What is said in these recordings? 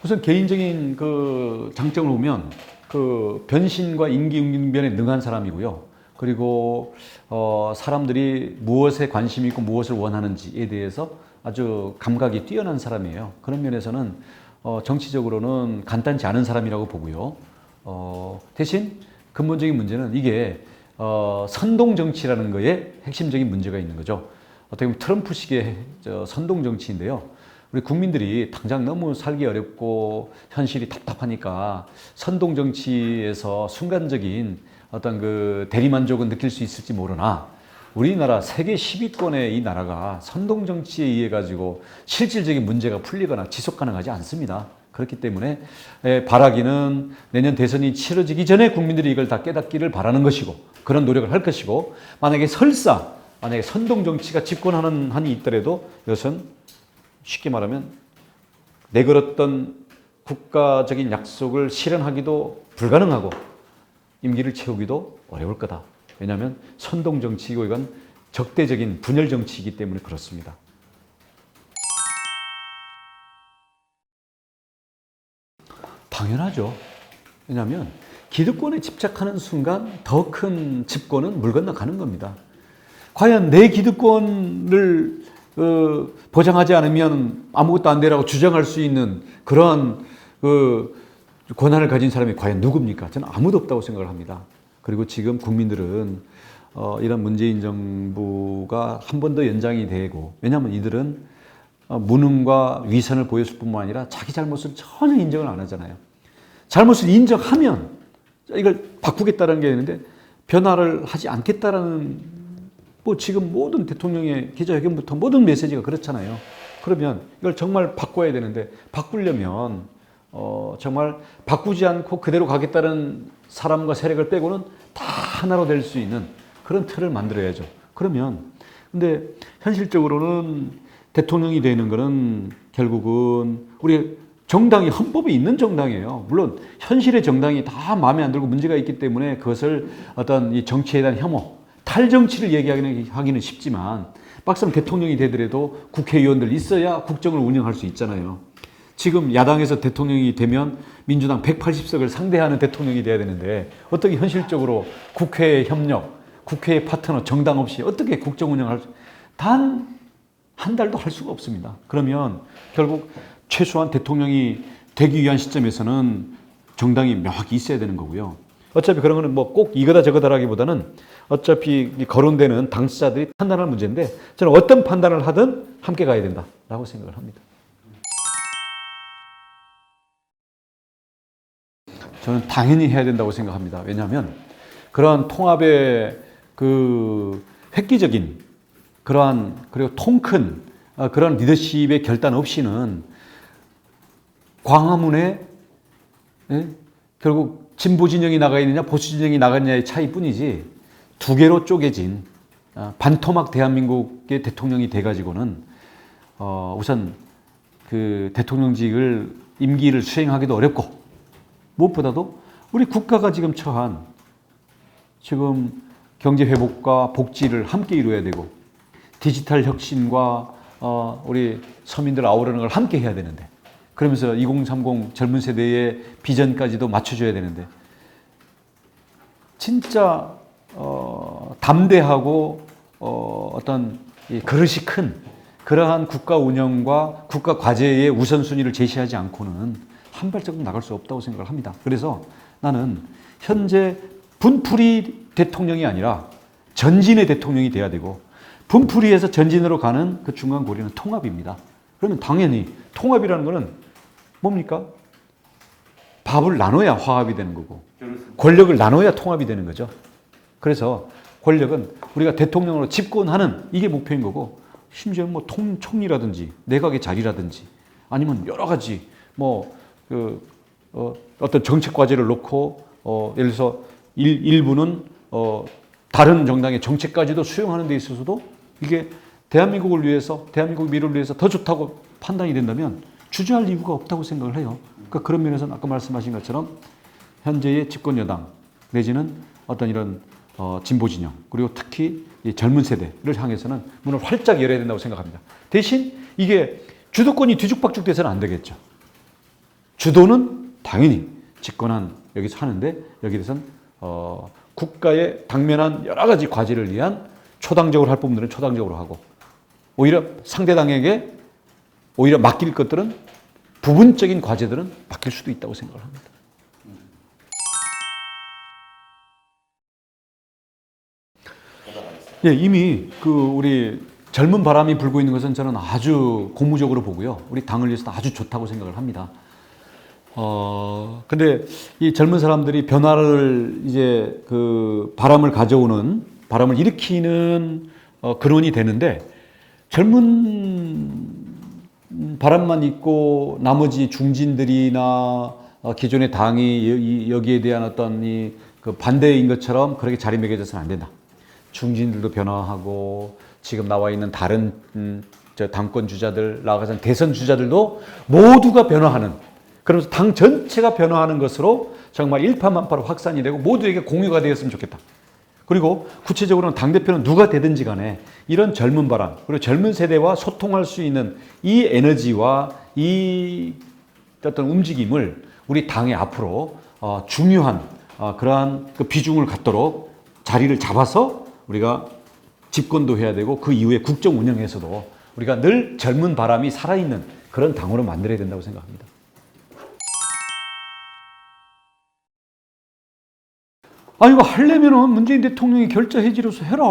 우선 개인적인 그 장점을 보면 그 변신과 임기응변에 능한 사람이고요. 그리고 사람들이 무엇에 관심이 있고 무엇을 원하는지에 대해서 아주 감각이 뛰어난 사람이에요. 그런 면에서는 정치적으로는 간단치 않은 사람이라고 보고요. 대신 근본적인 문제는 이게 선동 정치라는 거에 핵심적인 문제가 있는 거죠. 어떻게 보면 트럼프식의 선동 정치인데요. 우리 국민들이 당장 너무 살기 어렵고 현실이 답답하니까 선동 정치에서 순간적인 어떤 그 대리만족은 느낄 수 있을지 모르나 우리나라 세계 10위권의 이 나라가 선동 정치에 의해 가지고 실질적인 문제가 풀리거나 지속 가능하지 않습니다. 그렇기 때문에 바라기는 내년 대선이 치러지기 전에 국민들이 이걸 다 깨닫기를 바라는 것이고 그런 노력을 할 것이고 만약에 선동 정치가 집권하는 한이 있더라도 이것은 쉽게 말하면 내걸었던 국가적인 약속을 실현하기도 불가능하고 임기를 채우기도 어려울 거다. 왜냐하면 선동 정치이고 이건 적대적인 분열 정치이기 때문에 그렇습니다. 당연하죠. 왜냐하면 기득권에 집착하는 순간 더 큰 집권은 물 건너가는 겁니다. 과연 내 기득권을 보장하지 않으면 아무것도 안 되라고 주장할 수 있는 그러한 권한을 가진 사람이 과연 누굽니까? 저는 아무도 없다고 생각을 합니다. 그리고 지금 국민들은 이런 문재인 정부가 한 번 더 연장이 되고 왜냐하면 이들은 무능과 위선을 보였을 뿐만 아니라 자기 잘못을 전혀 인정을 안 하잖아요. 잘못을 인정하면 이걸 바꾸겠다는 게 있는데 변화를 하지 않겠다라는 뭐 지금 모든 대통령의 기자회견부터 모든 메시지가 그렇잖아요. 그러면 이걸 정말 바꿔야 되는데 바꾸려면 정말 바꾸지 않고 그대로 가겠다는 사람과 세력을 빼고는 다 하나로 될 수 있는 그런 틀을 만들어야죠. 그러면 근데 현실적으로는 대통령이 되는 거는 결국은 우리 정당이 헌법이 있는 정당이에요. 물론 현실의 정당이 다 마음에 안 들고 문제가 있기 때문에 그것을 어떤 이 정치에 대한 혐오, 탈정치를 얘기하기는 쉽지만 막상 대통령이 되더라도 국회의원들 있어야 국정을 운영할 수 있잖아요. 지금 야당에서 대통령이 되면 민주당 180석을 상대하는 대통령이 돼야 되는데 어떻게 현실적으로 국회의 협력, 국회의 파트너, 정당 없이 어떻게 국정 운영할 수 단 한 달도 할 수가 없습니다. 그러면 결국 최소한 대통령이 되기 위한 시점에서는 정당이 명확히 있어야 되는 거고요. 어차피 그런 거는 뭐 꼭 이거다 저거다라기보다는 어차피 거론되는 당사자들이 판단할 문제인데 저는 어떤 판단을 하든 함께 가야 된다라고 생각을 합니다. 저는 당연히 해야 된다고 생각합니다. 왜냐하면 그러한 통합의 그 획기적인 그러한 그리고 통 큰 그런 리더십의 결단 없이는 광화문에 결국 진보 진영이 나가 있느냐 보수 진영이 나가느냐의 차이뿐이지 두 개로 쪼개진 반토막 대한민국의 대통령이 돼가지고는 우선 그 대통령직을 임기를 수행하기도 어렵고 무엇보다도 우리 국가가 지금 처한 지금 경제 회복과 복지를 함께 이루어야 되고 디지털 혁신과 우리 서민들 아우르는 걸 함께 해야 되는데 그러면서 2030 젊은 세대의 비전까지도 맞춰줘야 되는데 진짜 담대하고 어떤 그릇이 큰 그러한 국가 운영과 국가 과제의 우선순위를 제시하지 않고는 한 발짝도 나갈 수 없다고 생각을 합니다. 그래서 나는 현재 분풀이 대통령이 아니라 전진의 대통령이 돼야 되고 분풀이에서 전진으로 가는 그 중간 고리는 통합입니다. 그러면 당연히 통합이라는 거는 뭡니까? 밥을 나눠야 화합이 되는 거고 권력을 나눠야 통합이 되는 거죠. 그래서 권력은 우리가 대통령으로 집권하는 이게 목표인 거고 심지어 뭐 총리라든지 내각의 자리라든지 아니면 여러 가지 어떤 정책 과제를 놓고 예를 들어서 일부는 다른 정당의 정책까지도 수용하는 데 있어서도 이게 대한민국을 위해서 대한민국 미래를 위해서 더 좋다고 판단이 된다면 주저할 이유가 없다고 생각을 해요. 그러니까 그런 면에서는 아까 말씀하신 것처럼 현재의 집권 여당 내지는 어떤 이런 진보 진영 그리고 특히 이 젊은 세대를 향해서는 문을 활짝 열어야 된다고 생각합니다. 대신 이게 주도권이 뒤죽박죽 돼서는 안 되겠죠. 주도는 당연히 집권한 여기서 하는데 여기에 대해서는 국가의 당면한 여러 가지 과제를 위한 초당적으로 할 부분들은 초당적으로 하고 오히려 상대당에게 오히려 맡길 것들은 부분적인 과제들은 맡길 수도 있다고 생각을 합니다. 예, 이미 우리 젊은 바람이 불고 있는 것은 저는 아주 고무적으로 보고요. 우리 당을 위해서 아주 좋다고 생각을 합니다. 근데 이 젊은 사람들이 변화를 이제 바람을 가져오는, 바람을 일으키는 근원이 되는데 젊은 바람만 있고 나머지 중진들이나 기존의 당이 여기에 대한 어떤 반대인 것처럼 그렇게 자리매겨져서는 안 된다. 중진들도 변화하고 지금 나와 있는 다른 당권 주자들, 나아가서 대선 주자들도 모두가 변화하는, 그러면서 당 전체가 변화하는 것으로 정말 일파만파로 확산이 되고 모두에게 공유가 되었으면 좋겠다. 그리고 구체적으로는 당대표는 누가 되든지 간에 이런 젊은 바람, 그리고 젊은 세대와 소통할 수 있는 이 에너지와 이 어떤 움직임을 우리 당의 앞으로 중요한 그러한 비중을 갖도록 자리를 잡아서 우리가 집권도 해야 되고 그 이후에 국정 운영에서도 우리가 늘 젊은 바람이 살아있는 그런 당으로 만들어야 된다고 생각합니다. 이거 하려면은 문재인 대통령이 결자 해지로서 해라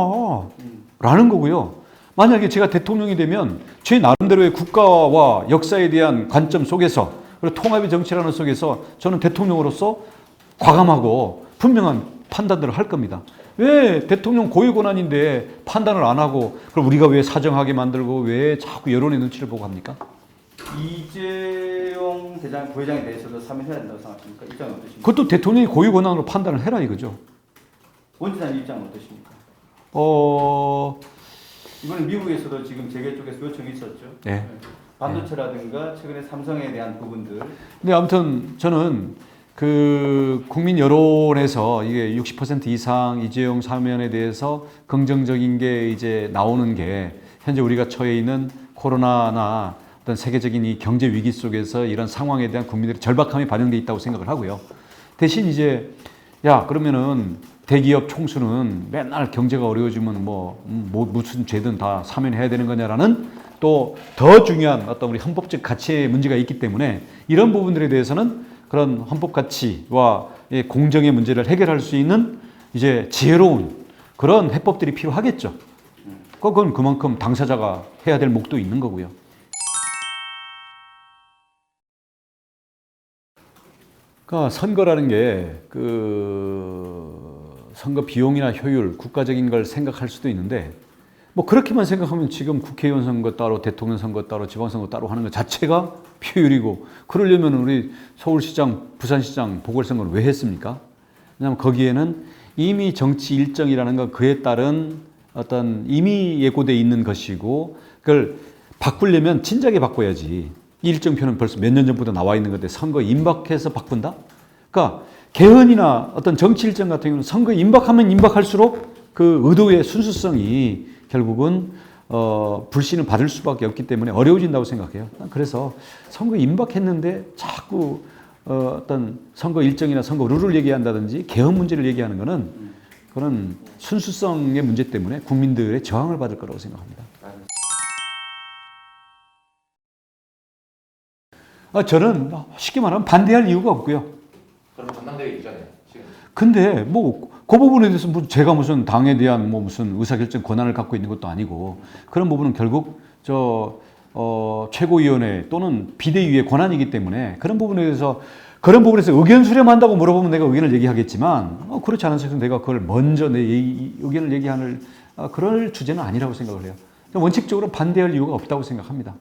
라는 거고요. 만약에 제가 대통령이 되면 제 나름대로의 국가와 역사에 대한 관점 속에서 그리고 통합의 정치라는 속에서 저는 대통령으로서 과감하고 분명한 판단들을 할 겁니다. 왜 대통령 고유 권한인데 판단을 안 하고 그럼 우리가 왜 사정하게 만들고 왜 자꾸 여론의 눈치를 보고 합니까? 이재용 부회장에 대해서도 사면해야 된다고 생각하십니까? 입장은 어떠십니까? 그것도 대통령이 고유 권한으로 판단을 해라 이거죠. 원지사님 입장은 어떠십니까? 이번에 미국에서도 지금 재계 쪽에서 요청이 있었죠. 네. 반도체라든가 최근에 삼성에 대한 부분들. 근데 아무튼 저는 국민 여론에서 이게 60% 이상 이재용 사면에 대해서 긍정적인 게 이제 나오는 게 현재 우리가 처해 있는 코로나나 어떤 세계적인 이 경제 위기 속에서 이런 상황에 대한 국민들의 절박함이 반영돼 있다고 생각을 하고요. 대신 이제 그러면은 대기업 총수는 맨날 경제가 어려워지면 무슨 죄든 다 사면해야 되는 거냐라는 또 더 중요한 어떤 우리 헌법적 가치의 문제가 있기 때문에 이런 부분들에 대해서는 그런 헌법 가치와 공정의 문제를 해결할 수 있는 이제 지혜로운 그런 해법들이 필요하겠죠. 그건 그만큼 당사자가 해야 될 몫도 있는 거고요. 그러니까 선거라는 게 선거 비용이나 효율, 국가적인 걸 생각할 수도 있는데 그렇게만 생각하면 지금 국회의원 선거 따로, 대통령 선거 따로, 지방선거 따로 하는 것 자체가 효율이고 그러려면 우리 서울시장, 부산시장 보궐선거를 왜 했습니까? 왜냐하면 거기에는 이미 정치 일정이라는 건 그에 따른 어떤 이미 예고되어 있는 것이고 그걸 바꾸려면 진작에 바꿔야지. 이 일정표는 벌써 몇 년 전부터 나와 있는 건데 선거 임박해서 바꾼다? 그러니까 개헌이나 어떤 정치 일정 같은 경우는 선거 임박하면 임박할수록 그 의도의 순수성이 결국은 불신을 받을 수밖에 없기 때문에 어려워진다고 생각해요. 그래서 선거 임박했는데 자꾸 어떤 선거 일정이나 선거 룰을 얘기한다든지 개헌 문제를 얘기하는 것은 그런 순수성의 문제 때문에 국민들의 저항을 받을 거라고 생각합니다. 저는 쉽게 말하면 반대할 이유가 없고요. 그럼 전당대회 이전에 지금. 근데 그 부분에 대해서 제가 무슨 당에 대한 무슨 의사결정 권한을 갖고 있는 것도 아니고 그런 부분은 결국 최고위원회 또는 비대위의 권한이기 때문에 그런 부분에서 의견 수렴한다고 물어보면 내가 의견을 얘기하겠지만 그렇지 않은 상황에서 내가 그걸 먼저 내 의견을 얘기하는 그럴 주제는 아니라고 생각을 해요. 원칙적으로 반대할 이유가 없다고 생각합니다.